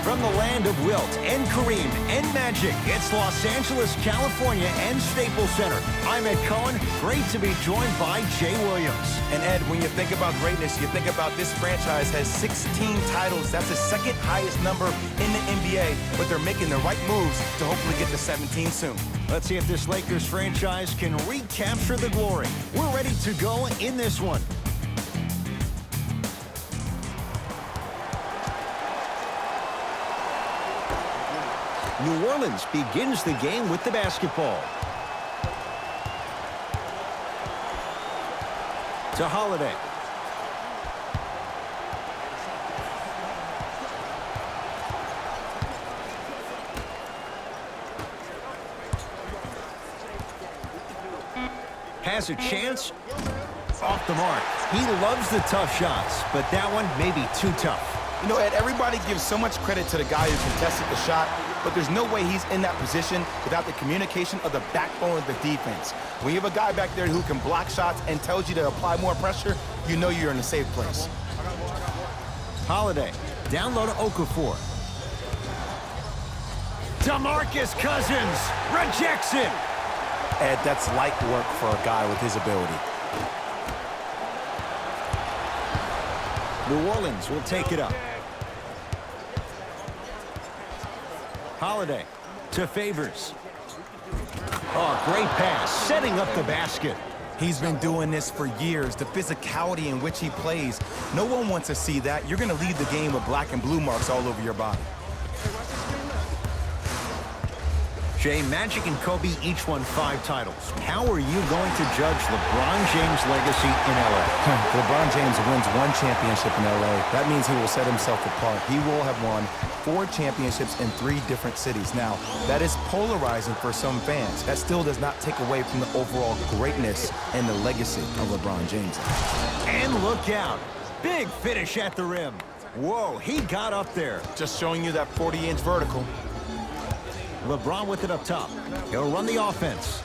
From the land of Wilt and Kareem and Magic, it's Los Angeles, California and Staples Center. I'm Ed Cohen. Great to be joined by Jay Williams. And Ed, when you think about greatness, you think about this franchise has 16 titles. That's the second highest number in the NBA, but they're making the right moves to hopefully get to 17 soon. Let's see if this Lakers franchise can recapture the glory. We're ready to go in this one. New Orleans begins the game with the basketball. To Holiday. Has a chance. Off the mark. He loves the tough shots, but that one may be too tough. You know, Ed, everybody gives so much credit to the guy who contested the shot, but there's no way he's in that position without the communication of the backbone of the defense. When you have a guy back there who can block shots and tells you to apply more pressure, you know you're in a safe place. Holiday, down low to Okafor. DeMarcus Cousins rejects it. Ed, that's light work for a guy with his ability. New Orleans will take it up. Holiday to Favors. Oh, great pass, setting up the basket. He's been doing this for years. The physicality in which he plays, no one wants to see that. You're going to leave the game with black and blue marks all over your body. Jay, Magic and Kobe each won 5 titles. How are you going to judge LeBron James' legacy in L.A.? LeBron James wins 1 championship in L.A. That means he will set himself apart. He will have won 4 championships in 3 different cities. Now, that is polarizing for some fans. That still does not take away from the overall greatness and the legacy of LeBron James. And look out. Big finish at the rim. Whoa, he got up there. Just showing you that 40-inch vertical. LeBron with it up top. He'll run the offense.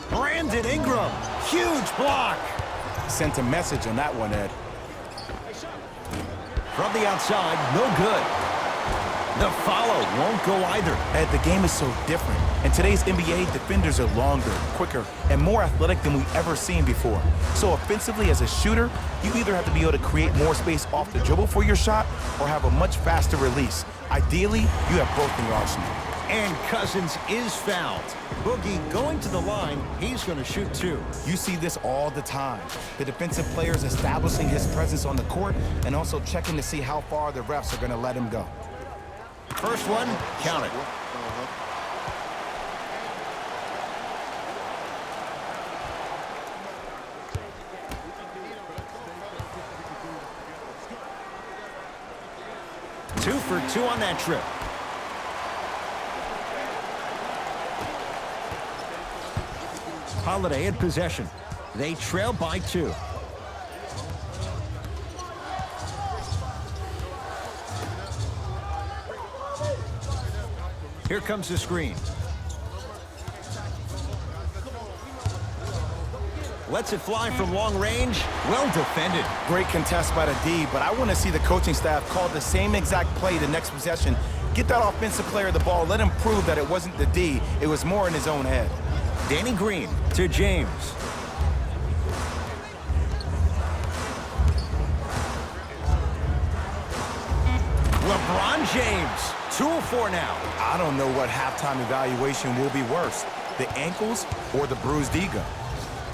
Brandon Ingram. Huge block. Sent a message on that one, Ed. From the outside, no good. The follow won't go either. Ed, the game is so different. In today's NBA, defenders are longer, quicker, and more athletic than we've ever seen before. So offensively, as a shooter, you either have to be able to create more space off the dribble for your shot or have a much faster release. Ideally, you have both in your arsenal. And Cousins is fouled. Boogie going to the line. He's going to shoot 2. You see this all the time. The defensive players establishing his presence on the court and also checking to see how far the refs are going to let him go. First one, count it. Two for 2 on that trip. Holiday in possession. They trail by 2. Here comes the screen. Lets it fly from long range. Well defended. Great contest by the D, but I want to see the coaching staff call the same exact play the next possession. Get that offensive player the ball. Let him prove that it wasn't the D. It was more in his own head. Danny Green to James. LeBron James. 2 of 4 now. I don't know what halftime evaluation will be worse, the ankles or the bruised ego.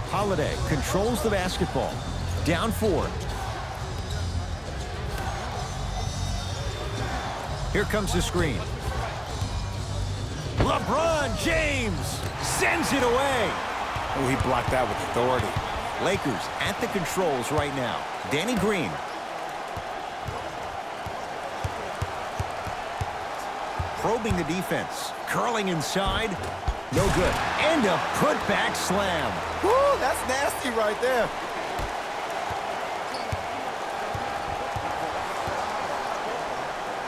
Holiday controls the basketball. Down 4. Here comes the screen. LeBron James sends it away. Oh, he blocked that with authority. Lakers at the controls right now. Danny Green. Probing the defense. Curling inside. No good. And a putback slam. Woo, that's nasty right there.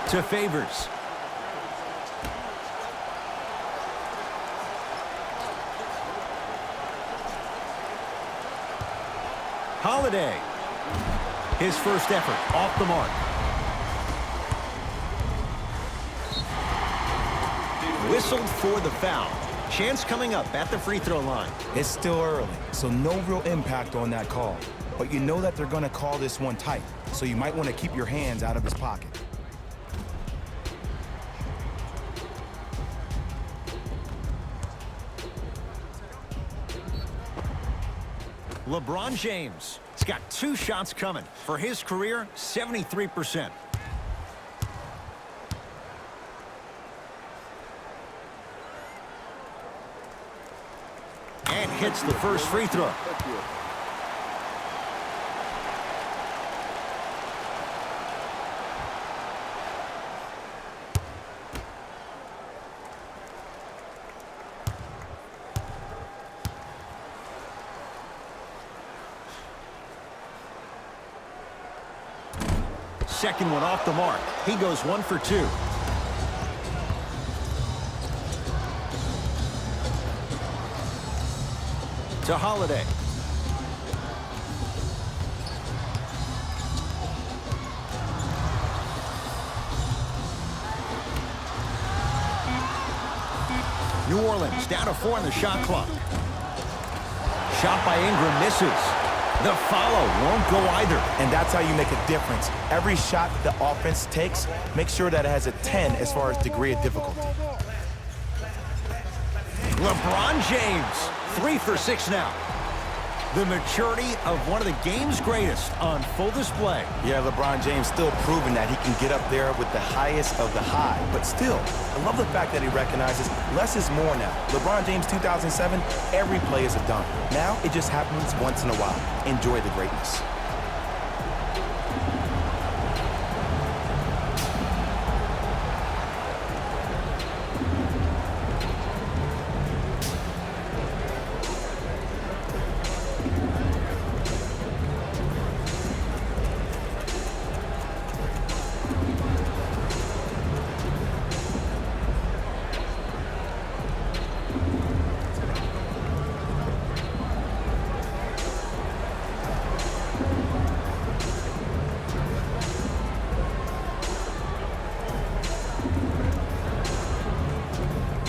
To Favors. Holiday. His first effort off the mark. Whistled for the foul. Chance coming up at the free throw line. It's still early, so no real impact on that call. But you know that they're going to call this one tight, so you might want to keep your hands out of his pocket. LeBron James. He's got 2 shots coming. For his career, 73%. And hits the first free throw. Second one off the mark. He goes 1 for 2. To Holiday. New Orleans down to 4 on the shot clock. Shot by Ingram misses. The follow won't go either. And that's how you make a difference. Every shot that the offense takes, make sure that it has a 10 as far as degree of difficulty. LeBron James, 3 for 6 now. The maturity of one of the game's greatest on full display. Yeah, LeBron James still proving that he can get up there with the highest of the high. But still, I love the fact that he recognizes less is more now. LeBron James 2007, every play is a dunk. Now it just happens once in a while. Enjoy the greatness.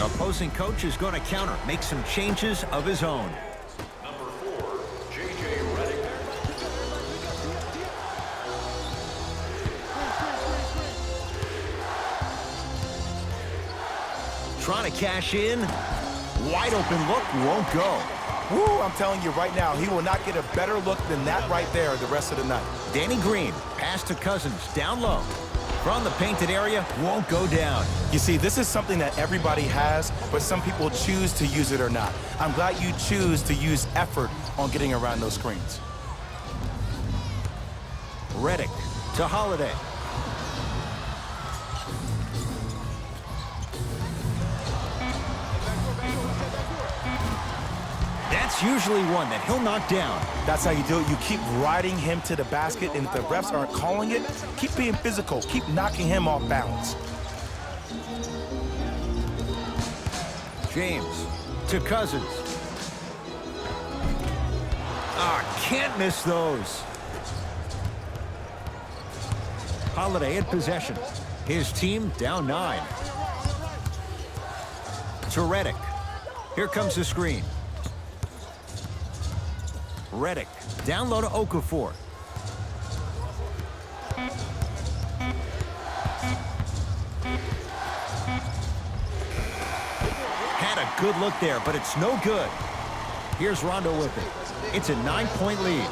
Opposing coach is going to counter, make some changes of his own. Number 4, J.J. Redick. Trying to cash in. Wide open look, won't go. Woo, I'm telling you right now, he will not get a better look than that right there the rest of the night. Danny Green, pass to Cousins, down low. From the painted area, won't go down. You see, this is something that everybody has, but some people choose to use it or not. I'm glad you choose to use effort on getting around those screens. Redick to Holiday. That's usually one that he'll knock down. That's how you do it. You keep riding him to the basket, and if the refs aren't calling it, keep being physical. Keep knocking him off balance. James to Cousins. Can't miss those. Holiday in possession. His team down 9. To Redick. Here comes the screen. Redick down low to Okafor. Had a good look there, but it's no good. Here's Rondo with it. It's a 9-point lead.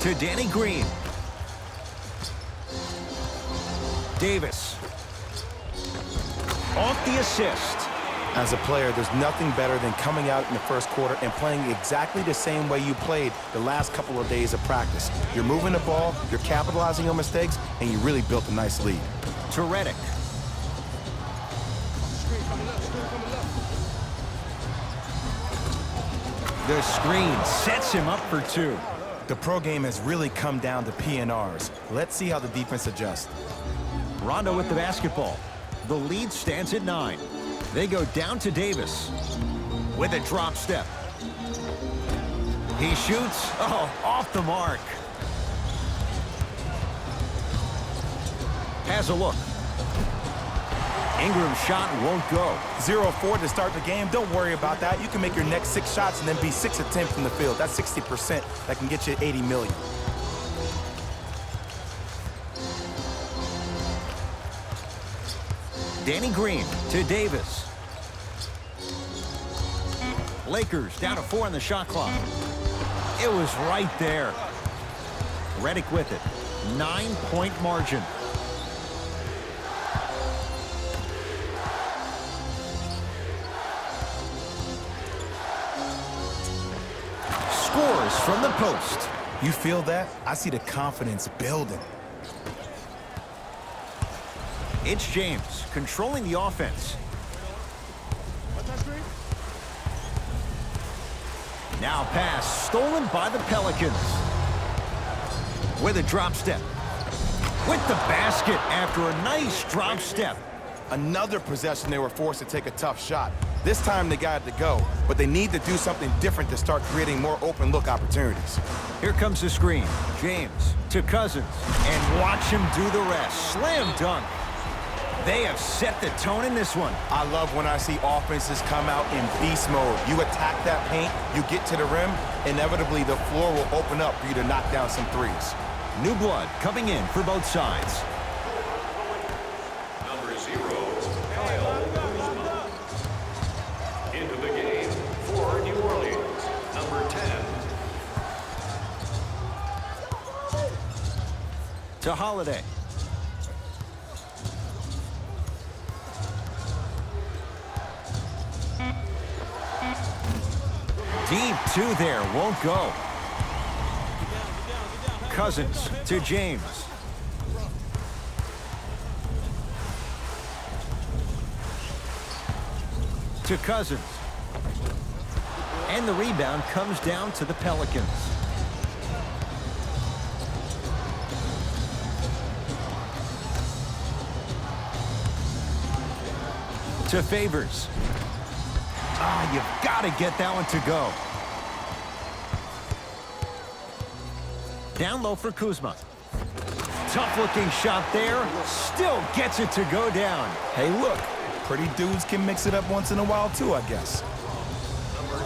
To Danny Green. Davis. Off the assist. As a player, there's nothing better than coming out in the first quarter and playing exactly the same way you played the last couple of days of practice. You're moving the ball, you're capitalizing on mistakes, and you really built a nice lead. To Redick. The screen sets him up for 2. The pro game has really come down to PNRs. Let's see how the defense adjusts. Rondo with the basketball. The lead stands at 9. They go down to Davis with a drop step. He shoots. Oh, off the mark. Has a look. Ingram's shot won't go. 0-4 to start the game. Don't worry about that. You can make your next 6 shots and then be 6 of 10 from the field. That's 60%. That can get you $80 million. Danny Green to Davis. Lakers down to 4 on the shot clock. It was right there. Redick with it. 9-point margin. Scores from the post. You feel that? I see the confidence building. It's James controlling the offense. Now pass stolen by the Pelicans. With a drop step. With the basket after a nice drop step. Another possession they were forced to take a tough shot. This time they got it to go, but they need to do something different to start creating more open look opportunities. Here comes the screen. James to Cousins. And watch him do the rest. Slam dunk. They have set the tone in this one. I love when I see offenses come out in beast mode. You attack that paint, you get to the rim, inevitably the floor will open up for you to knock down some threes. New blood coming in for both sides. Number 0, Kyle Kuzma. Into the game for New Orleans, number 10. To Holiday. Deep 2 there, won't go. Cousins to James. To Cousins. And the rebound comes down to the Pelicans. To Favors. Ah, you've got to get that one to go. Down low for Kuzma. Tough-looking shot there. Still gets it to go down. Hey, look, pretty dudes can mix it up once in a while too, I guess. Number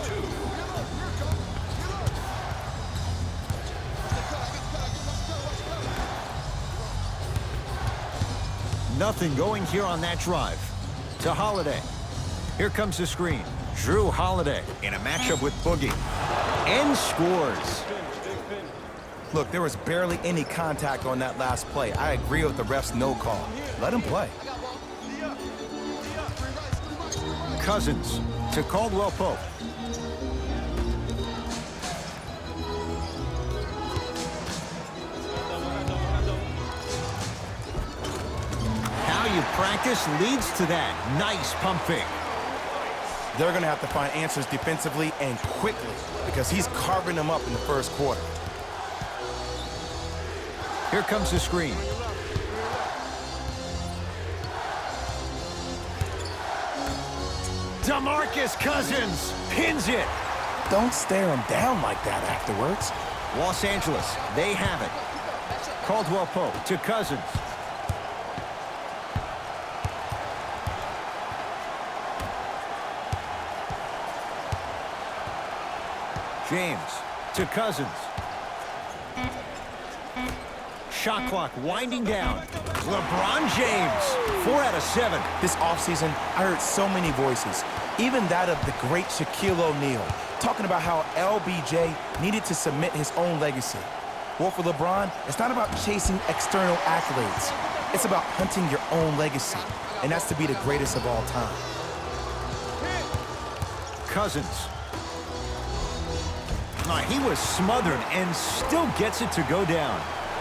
2. Nothing going here on that drive. To Holiday. Here comes the screen. Drew Holiday in a matchup with Boogie. And scores. Look, there was barely any contact on that last play. I agree with the ref's no call. Let him play. Cousins to Caldwell Pope. How you practice leads to that. Nice pump fake. They're going to have to find answers defensively and quickly because he's carving them up in the first quarter. Here comes the screen. DeMarcus Cousins pins it. Don't stare him down like that afterwards. Los Angeles, they have it. Caldwell Pope to Cousins. James to Cousins. Shot clock winding down. LeBron James, 4 out of 7. This offseason, I heard so many voices, even that of the great Shaquille O'Neal, talking about how LBJ needed to cement his own legacy. Well, for LeBron, it's not about chasing external accolades. It's about hunting your own legacy, and that's to be the greatest of all time. Cousins. He was smothered and still gets it to go down.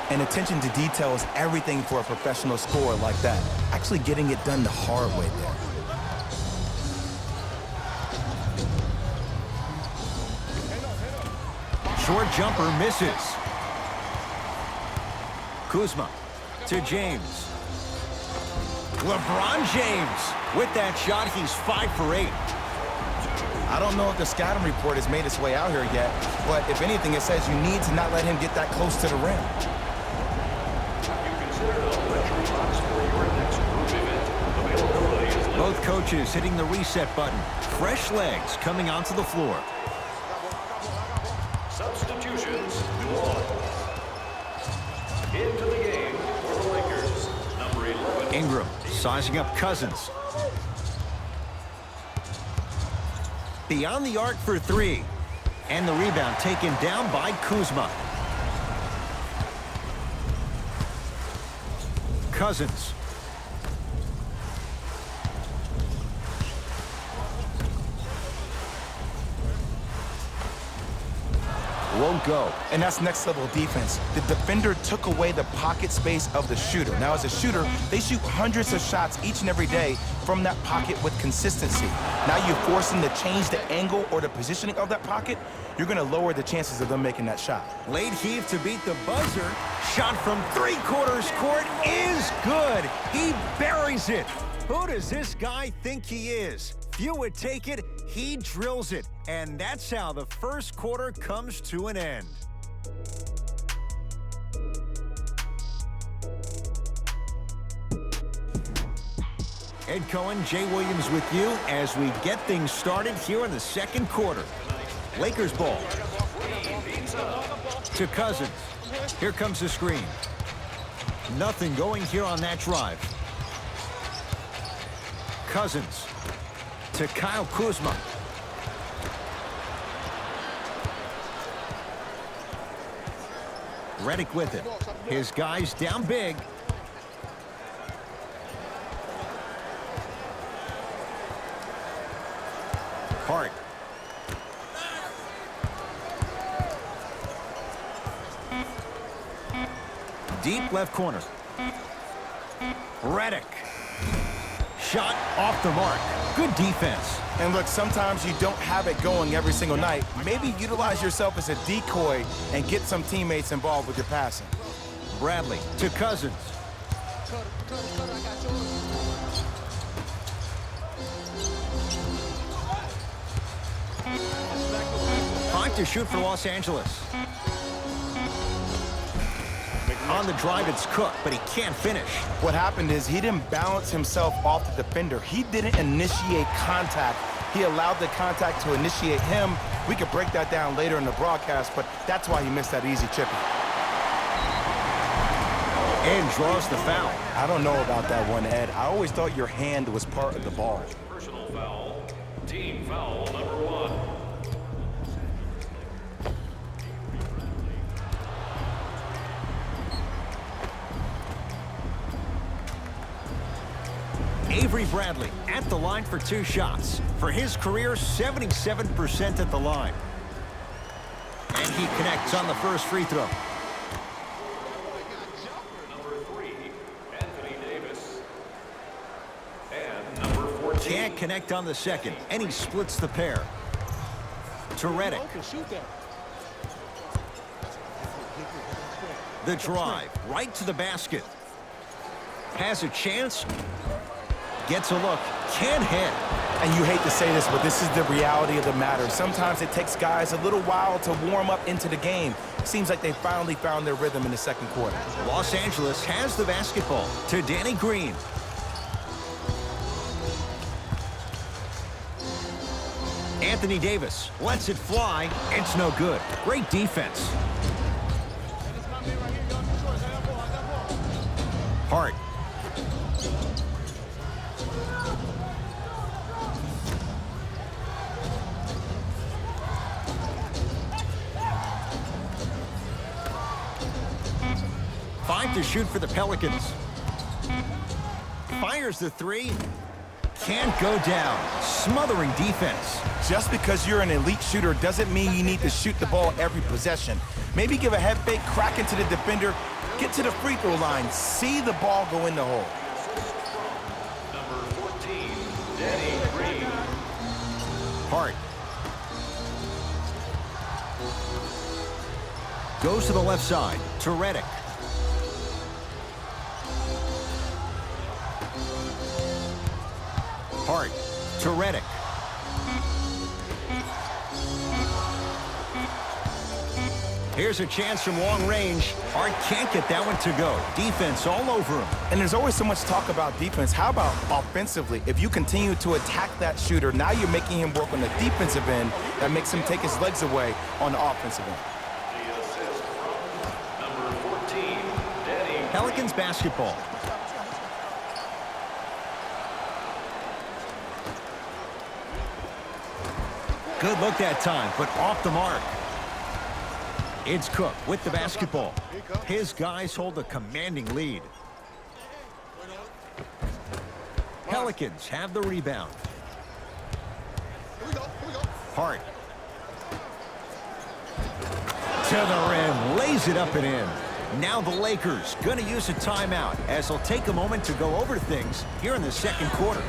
And attention to detail is everything for a professional scorer like that. Actually getting it done the hard way there. Short jumper misses. Kuzma to James. LeBron James. With that shot, he's 5 for 8. I don't know if the scouting report has made its way out here yet, but if anything, it says you need to not let him get that close to the rim. You consider the luxury box for your next group event. Availability is limited. Both coaches hitting the reset button. Fresh legs coming onto the floor. Substitutions, New Orleans. Into the game for the Lakers, number 11. Ingram sizing up Cousins. Beyond the arc for 3. And the rebound taken down by Kuzma. Cousins. Won't go. And that's next level defense. The defender took away the pocket space of the shooter. Now as a shooter, they shoot hundreds of shots each and every day from that pocket with consistency. Now you force them to change the angle or the positioning of that pocket, you're gonna lower the chances of them making that shot. Late heave to beat the buzzer. Shot from 3/4 court is good. He buries it. Who does this guy think he is? Few would take it, he drills it. And that's how the first quarter comes to an end. Ed Cohen, Jay Williams with you as we get things started here in the second quarter. Lakers ball. To Cousins. Here comes the screen. Nothing going here on that drive. Cousins. To Kyle Kuzma. Redick with it. His guys down big. Hart. Deep left corner. Redick. Shot off the mark. Good defense. And look, sometimes you don't have it going every single night. Maybe utilize yourself as a decoy and get some teammates involved with your passing. Bradley to Cousins. Five to shoot for Los Angeles. On the drive, it's Cook, but he can't finish. What happened is he didn't balance himself off the defender. He didn't initiate contact. He allowed the contact to initiate him. We could break that down later in the broadcast, but that's why he missed that easy chipping. And draws the foul. I don't know about that one, Ed. I always thought your hand was part of the ball. Personal foul. Team foul number 1. Avery Bradley at the line for 2 shots. For his career, 77% at the line. And he connects on the first free throw. Number 3, Anthony Davis. And number 14. Can't connect on the second, and he splits the pair. To Redick. The drive, right to the basket. Has a chance. Gets a look. Can't hit. And you hate to say this, but this is the reality of the matter. Sometimes it takes guys a little while to warm up into the game. Seems like they finally found their rhythm in the second quarter. Los Angeles has the basketball to Danny Green. Anthony Davis lets it fly. It's no good. Great defense. Hart. Five to shoot for the Pelicans. Fires the 3. Can't go down. Smothering defense. Just because you're an elite shooter doesn't mean you need to shoot the ball every possession. Maybe give a head fake, crack into the defender, get to the free throw line, see the ball go in the hole. Number 14, Danny Green. Hart. Goes to the left side to Redick. Hart to Reddick. Here's a chance from long range. Hart can't get that one to go. Defense all over him. And there's always so much talk about defense. How about offensively? If you continue to attack that shooter, now you're making him work on the defensive end. That makes him take his legs away on the offensive end. The assist from number 14, Danny. Pelicans basketball. Good look that time, but off the mark. It's Cook with the basketball. His guys hold a commanding lead. Pelicans have the rebound. Hart. To the rim, lays it up and in. Now the Lakers going to use a timeout as they'll take a moment to go over things here in the second quarter.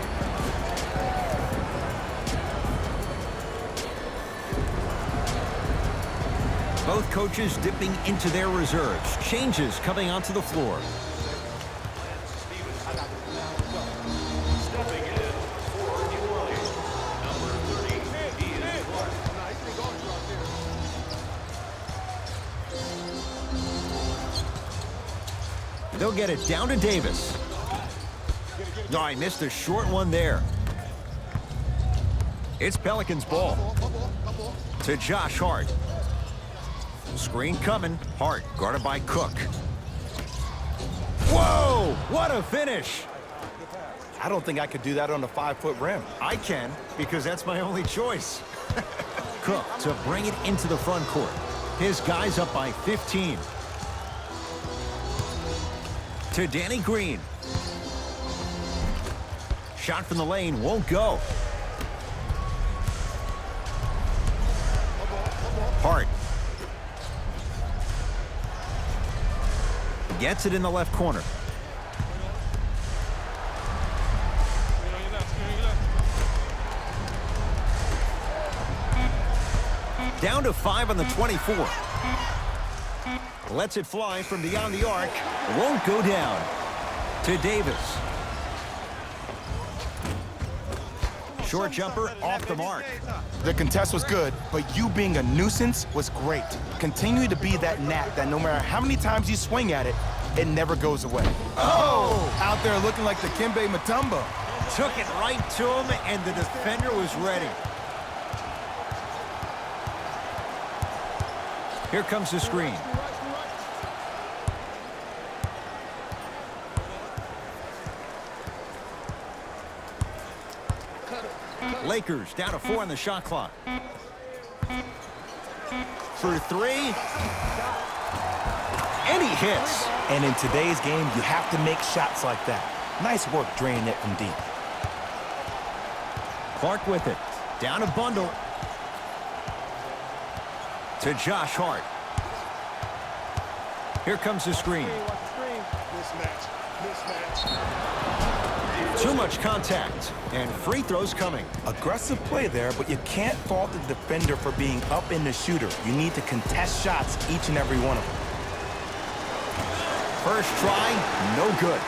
Both coaches dipping into their reserves. Changes coming onto the floor. Stepping in for New Orleans, number 30, Ian Clark. They'll get it down to Davis. No, I missed a short one there. It's Pelicans ball. To Josh Hart. Screen coming. Hart guarded by Cook. Whoa! What a finish! I don't think I could do that on a 5-foot rim. I can, because that's my only choice. Cook to bring it into the front court. His guys up by 15. To Danny Green. Shot from the lane won't go. Hart. Gets it in the left corner. Down to 5 on the 24. Lets it fly from beyond the arc. Won't go down. To Davis. Short jumper off the mark. The contest was good, but you being a nuisance was great. Continue to be that gnat that no matter how many times you swing at it, it never goes away. Oh! Out there looking like the Kimbe Mutombo. Took it right to him, and the defender was ready. Here comes the screen. Lakers down to 4 on the shot clock. For 3. And he hits. And in today's game, you have to make shots like that. Nice work draining it from deep. Clark with it. Down a bundle. To Josh Hart. Here comes the screen. Too much contact, and free throws coming. Aggressive play there, but you can't fault the defender for being up in the shooter. You need to contest shots, each and every one of them. First try, no good.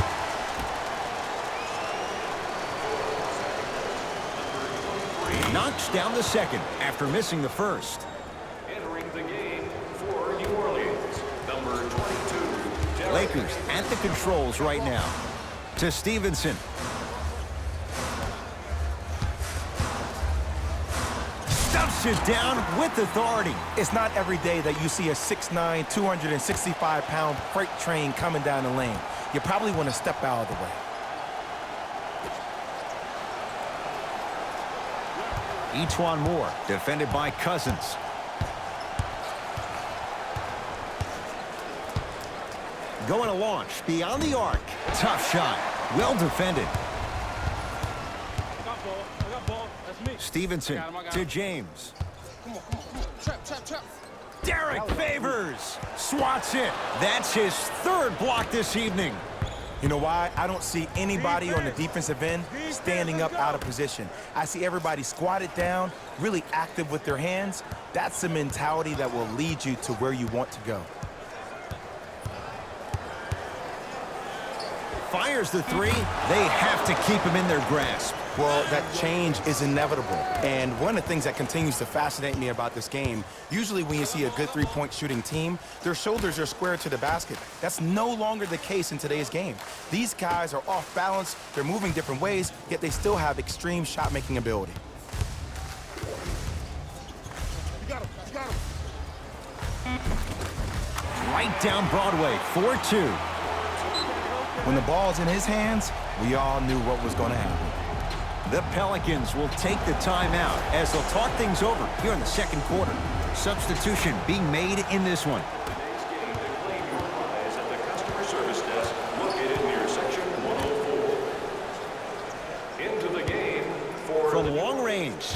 Knocks down the second after missing the first. Entering the game for New Orleans, number 22, Lakers at the controls right now. To Stevenson. Stuffs it down with authority. It's not every day that you see a 6'9", 265-pound freight train coming down the lane. You probably want to step out of the way. Etuan Moore, defended by Cousins. Going to launch beyond the arc. Tough shot. Well defended. Stevenson to James. Derek Favors swats it. That's his third block this evening. You know why? I don't see anybody on the defensive end standing up out of position. I see everybody squatted down, really active with their hands. That's the mentality that will lead you to where you want to go. fires the three. They have to keep him in their grasp. Well, that change is inevitable. And one of the things that continues to fascinate me about this game, usually when you see a good three-point shooting team, their shoulders are square to the basket. That's no longer the case in today's game. These guys are off balance, they're moving different ways, yet they still have extreme shot-making ability. You got him. Right down Broadway, 4-2. When the ball's in his hands, we all knew what was going to happen. The Pelicans will take the timeout as they'll talk things over here in the second quarter. Substitution being made in this one. Today's game to claim your prize at the customer service desk located near section 104. Into the game for From long range.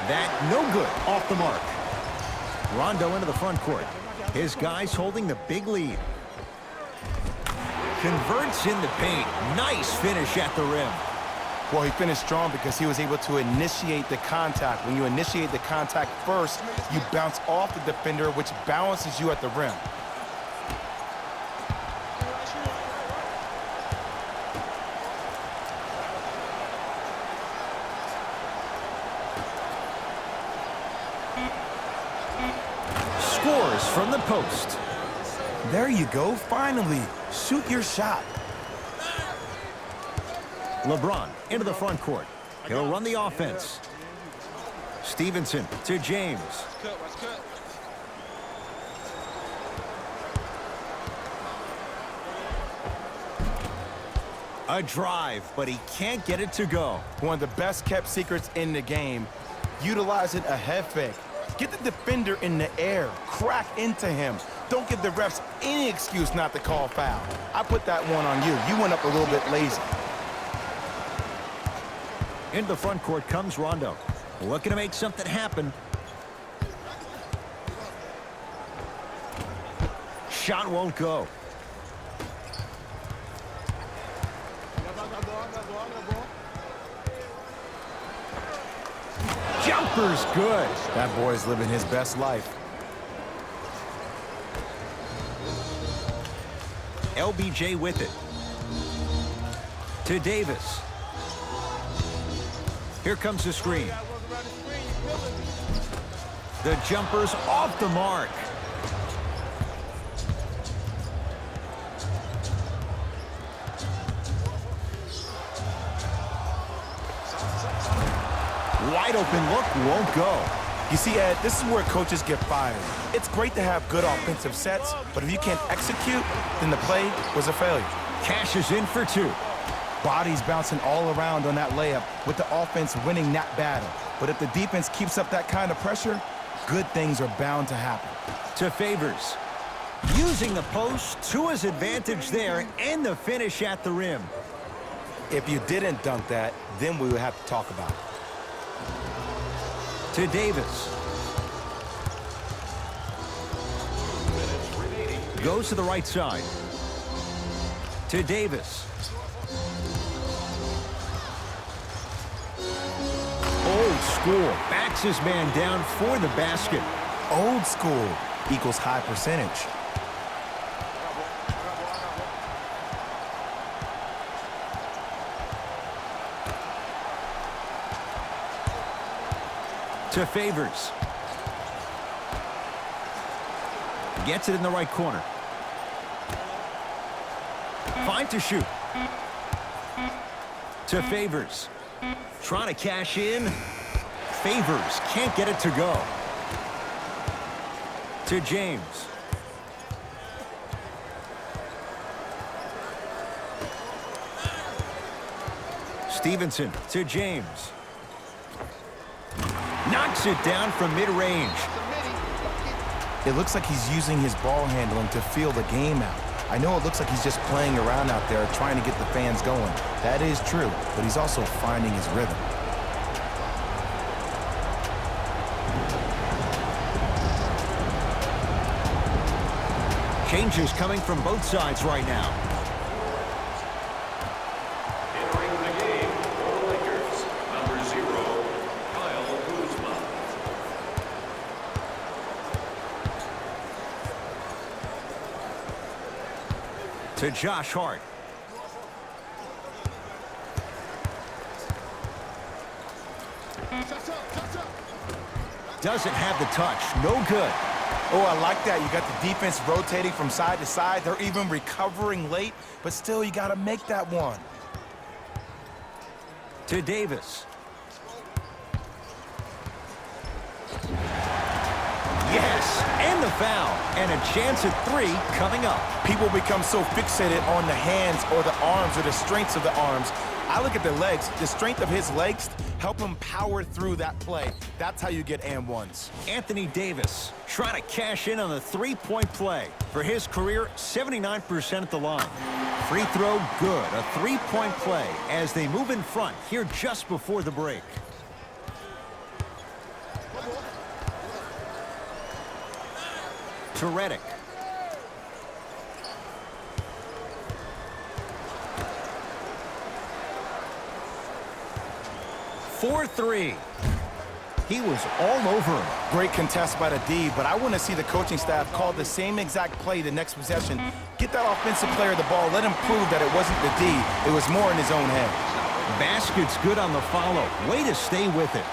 That no good. Off the mark. Rondo into the front court. His guys holding the big lead. Converts in the paint. Nice finish at the rim. Well, he finished strong because he was able to initiate the contact. When you initiate the contact first, you bounce off the defender, which balances you at the rim. Scores from the post. There you go, finally. Shoot your shot. LeBron into the front court. He'll run the offense. Stevenson to James. A drive, but he can't get it to go. One of the best kept secrets in the game. Utilizing a head fake. Get the defender in the air. Crack into him. Don't give the refs any excuse not to call foul. I put that one on you. You went up a little bit lazy. Into the front court comes Rondo. Looking to make something happen. Shot won't go. Jumper's good. That boy's living his best life. LBJ with it. To Davis. Here comes the screen. The jumper's off the mark. Wide open look, won't go. You see, Ed, this is where coaches get fired. It's great to have good offensive sets, but if you can't execute, then the play was a failure. Cashes in for two. Bodies bouncing all around on that layup with the offense winning that battle. But if the defense keeps up that kind of pressure, good things are bound to happen. To Favors. Using the post to his advantage there and the finish at the rim. If you didn't dunk that, then we would have to talk about it. To Davis. Goes to the right side. To Davis. Old school. Backs his man down for the basket. Old school equals high percentage. To Favors. Gets it in the right corner. 5 to shoot. To Favors. Trying to cash in. Favors can't get it to go. To James. Stevenson to James. Knocks it down from mid-range. It looks like he's using his ball handling to feel the game out. I know it looks like he's just playing around out there trying to get the fans going. That is true, but he's also finding his rhythm. Changes coming from both sides right now. Entering the game for the Lakers, number 0, Kyle Kuzma. To Josh Hart. Shots up, shots up. Doesn't have the touch. No good. Oh, I like that. You got the defense rotating from side to side. They're even recovering late, but still, you got to make that one. To Davis. Yes, and the foul. And a chance at 3 coming up. People become so fixated on the hands or the arms or the strengths of the arms. I look at the legs. The strength of his legs help him power through that play. That's how you get and ones. Anthony Davis trying to cash in on the three-point play. For his career, 79% at the line. Free throw, good. A three-point play as they move in front here just before the break. To Redick. For 3. He was all over him. Great contest by the D, but I want to see the coaching staff call the same exact play the next possession. Get that offensive player the ball. Let him prove that it wasn't the D. It was more in his own head. Basket's good on the follow. Way to stay with it.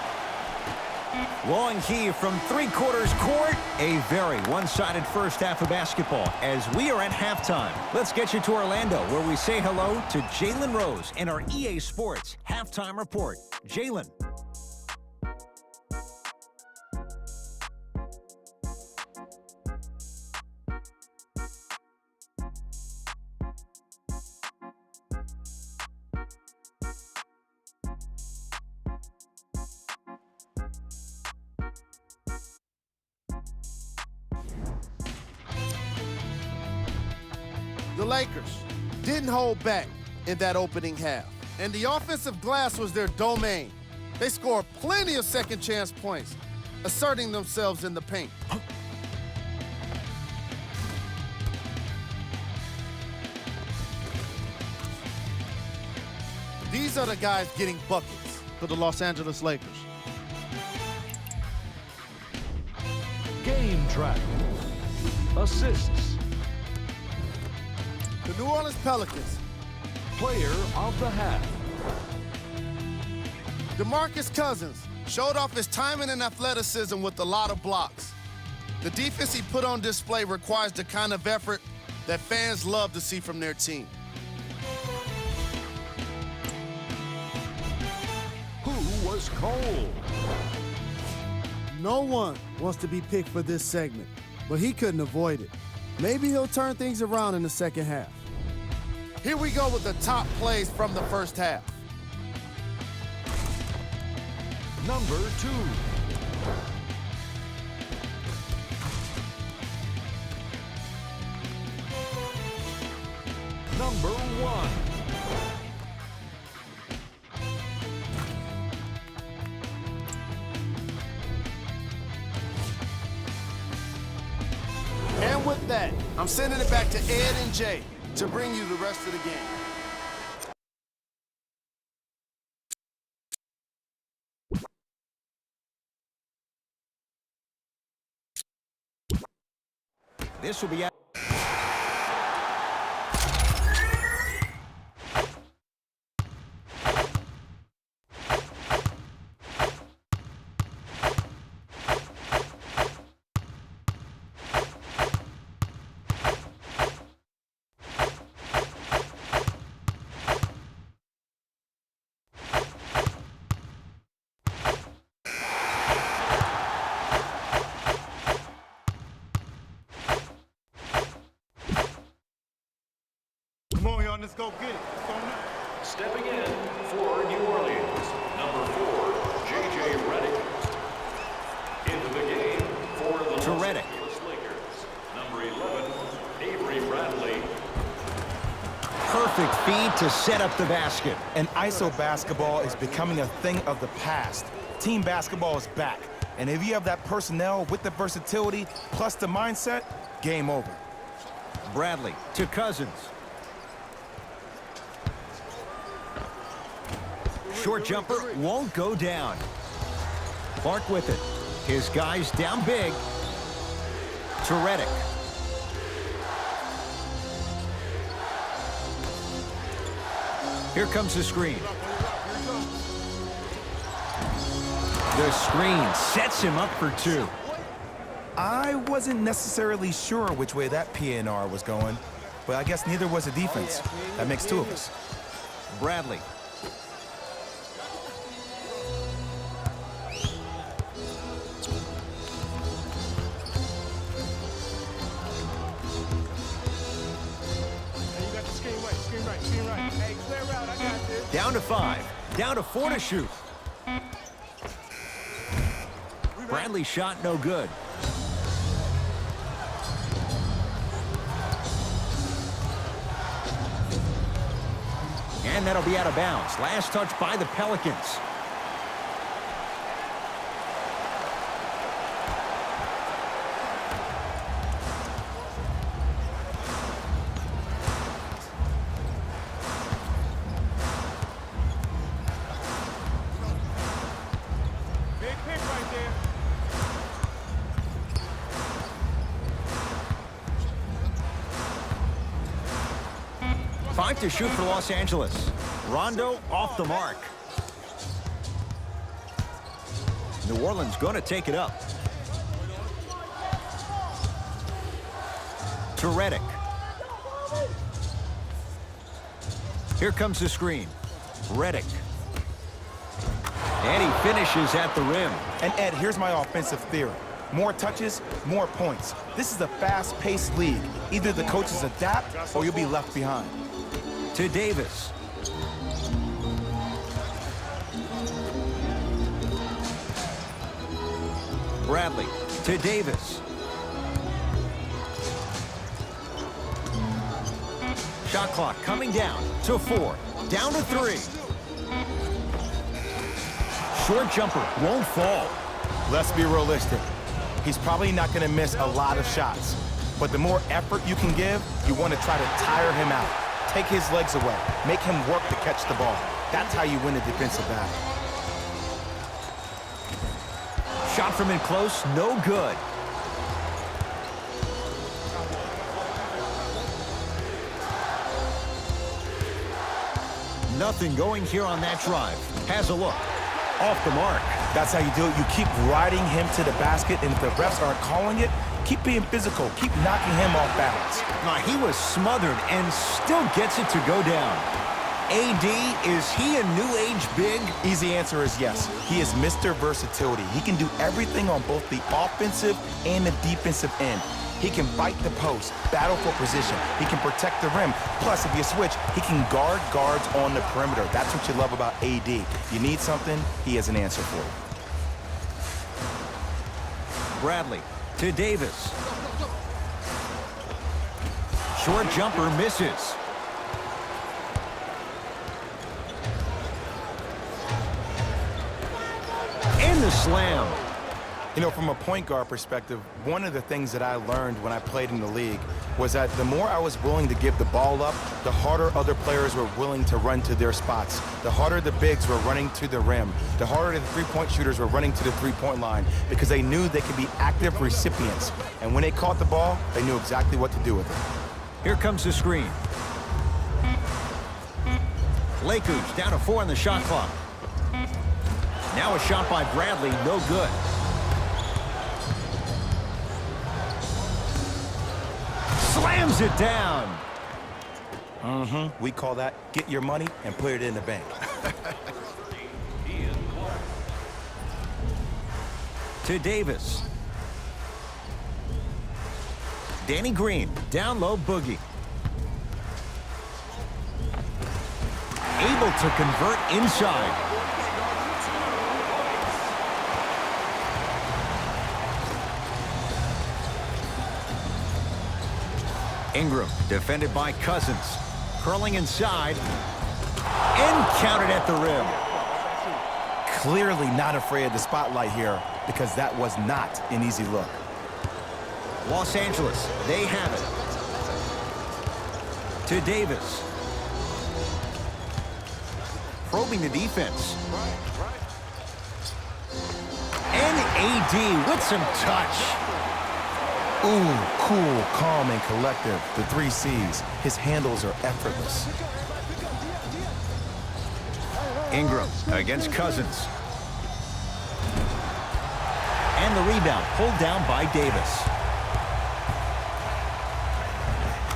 Long heave from three-quarters court. A very one-sided first half of basketball as we are at halftime. Let's get you to Orlando, where we say hello to Jalen Rose in our EA Sports Halftime Report. Jalen. The Lakers didn't hold back in that opening half, and the offensive glass was their domain. They scored plenty of second-chance points, asserting themselves in the paint. These are the guys getting buckets for the Los Angeles Lakers. Game track. Assists. The New Orleans Pelicans. Player of the half. DeMarcus Cousins showed off his timing and athleticism with a lot of blocks. The defense he put on display requires the kind of effort that fans love to see from their team. Who was cold? No one wants to be picked for this segment, but he couldn't avoid it. Maybe he'll turn things around in the second half. Here we go with the top plays from the first half. Number 2. Number 1. And with that, I'm sending it back to Ed and Jay to bring you the rest of the game. This will be at Come on, y'all, let's go get it. Let's go now. Stepping in for New Orleans, number 4, J.J. Redick. Into the game for the Los Redick. Angeles Lakers, number 11, Avery Bradley. perfect feed to set up the basket. And ISO basketball is becoming a thing of the past. Team basketball is back. And if you have that personnel with the versatility plus the mindset, game over. Bradley to Cousins. Short jumper won't go down. Clark with it. His guys down big. To Redick. Here comes the screen. The screen sets him up for two. I wasn't necessarily sure which way that PNR was going, but I guess neither was the defense. That makes two of us. Bradley. Down to 5. Down to 4 to shoot. Bradley's shot no good. And that'll be out of bounds. Last touch by the Pelicans. Big pick right there. Five to shoot for Los Angeles. Rondo off the mark. New Orleans going to take it up. To Redick. Here comes the screen. Redick. And he finishes at the rim. And Ed, here's my offensive theory. More touches, more points. This is a fast-paced league. Either the coaches adapt or you'll be left behind. To Davis. Bradley to Davis. Shot clock coming down to 4. Down to 3. Short jumper won't fall. Let's be realistic. He's probably not going to miss a lot of shots. But the more effort you can give, you want to try to tire him out. Take his legs away. Make him work to catch the ball. That's how you win a defensive battle. Shot from in close, no good. Nothing going here on that drive. Has a look. Off the mark. That's how you do it. You keep riding him to the basket, and if the refs aren't calling it, keep being physical. Keep knocking him off balance. He was smothered and still gets it to go down. AD, is he a new age big? Easy answer is yes. He is Mr. Versatility. He can do everything on both the offensive and the defensive end. He can fight the post, battle for position. He can protect the rim. Plus, if you switch, he can guard guards on the perimeter. That's what you love about AD. You need something, he has an answer for you. Bradley to Davis. Short jumper misses. And the slam. You know, from a point guard perspective, one of the things that I learned when I played in the league was that the more I was willing to give the ball up, the harder other players were willing to run to their spots. The harder the bigs were running to the rim. The harder the three-point shooters were running to the three-point line because they knew they could be active recipients. And when they caught the ball, they knew exactly what to do with it. Here comes the screen. Lakers down to 4 on the shot clock. Now a shot by Bradley, no good. Slams it down. We call that get your money and put it in the bank. To Davis. Danny Green, down low boogie. Able to convert inside. Ingram, defended by Cousins. Curling inside. And counted at the rim. Clearly not afraid of the spotlight here because that was not an easy look. Los Angeles, they have it. To Davis. Probing the defense. And AD with some touch. Ooh, cool, calm, and collective. The 3 C's. His handles are effortless. Ingram against Cousins. And the rebound pulled down by Davis.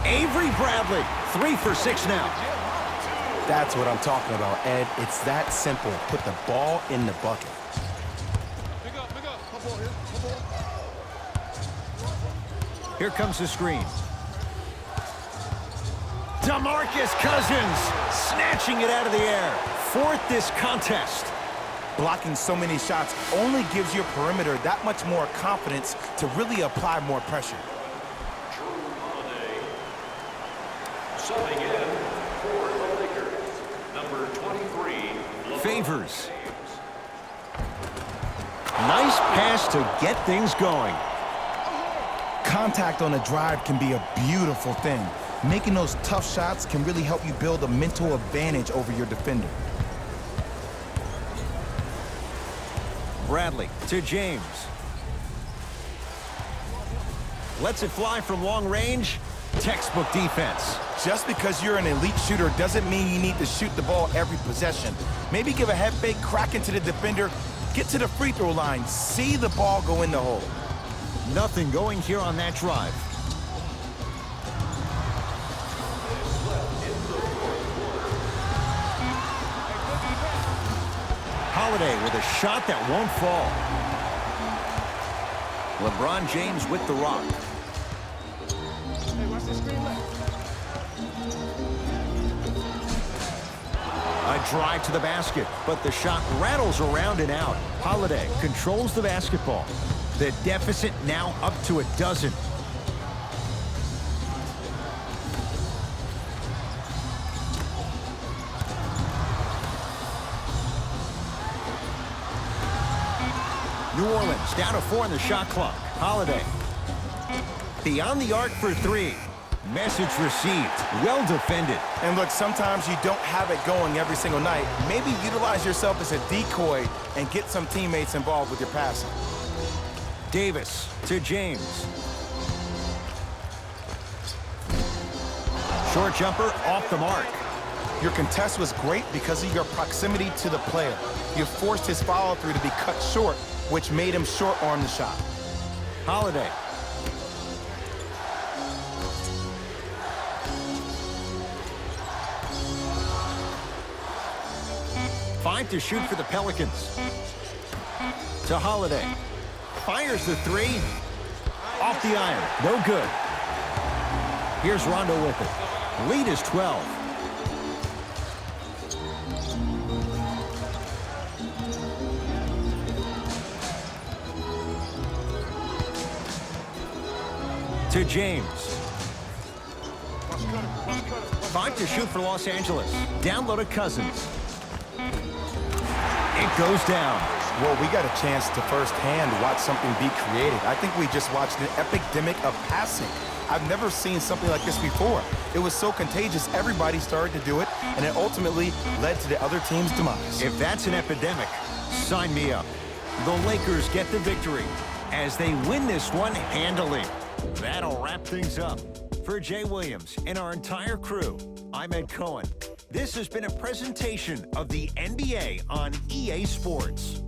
Avery Bradley, 3 for 6 now. That's what I'm talking about, Ed. It's that simple. Put the ball in the bucket. Pick up. Come on here. Here comes the screen. DeMarcus Cousins snatching it out of the air. 4th this contest. Blocking so many shots only gives your perimeter that much more confidence to really apply more pressure. Subbing in for the Lakers, number 23, Favors. Nice pass to get things going. Contact on a drive can be a beautiful thing. Making those tough shots can really help you build a mental advantage over your defender. Bradley to James. Lets it fly from long range. Textbook defense. Just because you're an elite shooter doesn't mean you need to shoot the ball every possession. Maybe give a head fake, crack into the defender, get to the free throw line, see the ball go in the hole. Nothing going here on that drive. Holiday with a shot that won't fall. LeBron James with the rock. Hey, watch the screen left. A drive to the basket, but the shot rattles around and out. Holiday controls the basketball. The deficit now up to 12. New Orleans down to 4 in the shot clock. Holiday. Beyond the arc for 3. Message received. Well defended. And look, sometimes you don't have it going every single night. Maybe utilize yourself as a decoy and get some teammates involved with your passing. Davis to James. Short jumper off the mark. Your contest was great because of your proximity to the player. You forced his follow-through to be cut short, which made him short-arm the shot. Holiday. Five to shoot for the Pelicans. To Holiday. Fires the 3. Off the iron. No good. Here's Rondo with it. Lead is 12. To James. 5 to shoot for Los Angeles. Down low to Cousins. It goes down. Well, we got a chance to firsthand watch something be created. I think we just watched an epidemic of passing. I've never seen something like this before. It was so contagious, everybody started to do it, and it ultimately led to the other team's demise. If that's an epidemic, sign me up. The Lakers get the victory as they win this one handily. That'll wrap things up. For Jay Williams and our entire crew, I'm Ed Cohen. This has been a presentation of the NBA on EA Sports.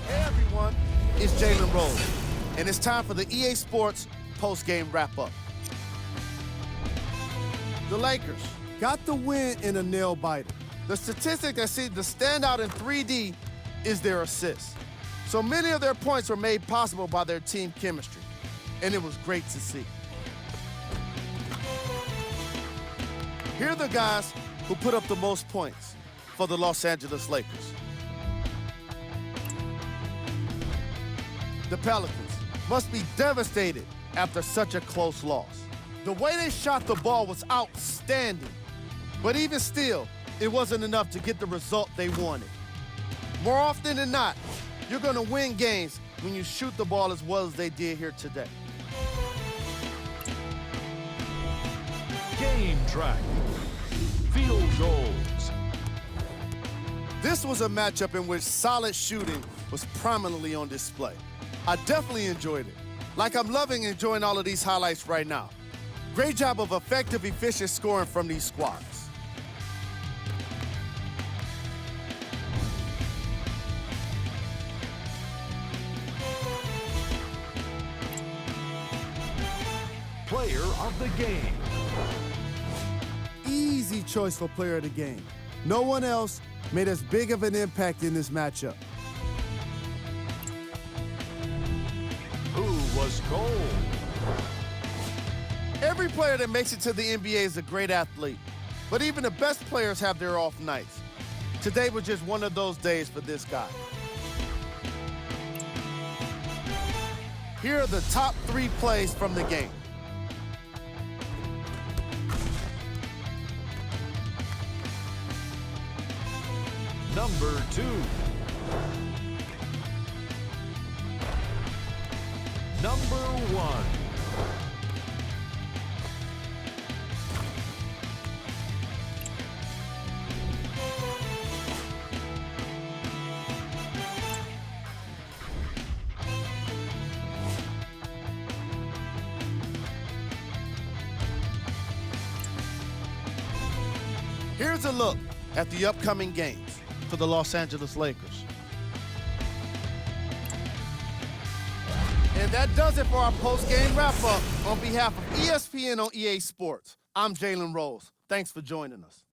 Hey everyone, it's Jalen Rose, and it's time for the EA Sports post-game wrap-up. The Lakers Got the win in a nail-biter. The statistic that seems to stand out in 3D is their assists. So many of their points were made possible by their team chemistry, and it was great to see. Here are the guys who put up the most points for the Los Angeles Lakers. The Pelicans must be devastated after such a close loss. The way they shot the ball was outstanding, but even still, it wasn't enough to get the result they wanted. More often than not, you're gonna win games when you shoot the ball as well as they did here today. Game track. Field goals. This was a matchup in which solid shooting was prominently on display. I definitely enjoyed it. Like I'm loving enjoying all of these highlights right now. Great job of effective, efficient scoring from these squads. Player of the game. Easy choice for player of the game. No one else made as big of an impact in this matchup. Who was cold? Every player that makes it to the NBA is a great athlete, but even the best players have their off nights. Today was just one of those days for this guy. Here are the top 3 plays from the game. Number 2. Number 1. Here's a look at the upcoming games for the Los Angeles Lakers. And that does it for our post-game wrap-up. On behalf of ESPN on EA Sports, I'm Jalen Rose. Thanks for joining us.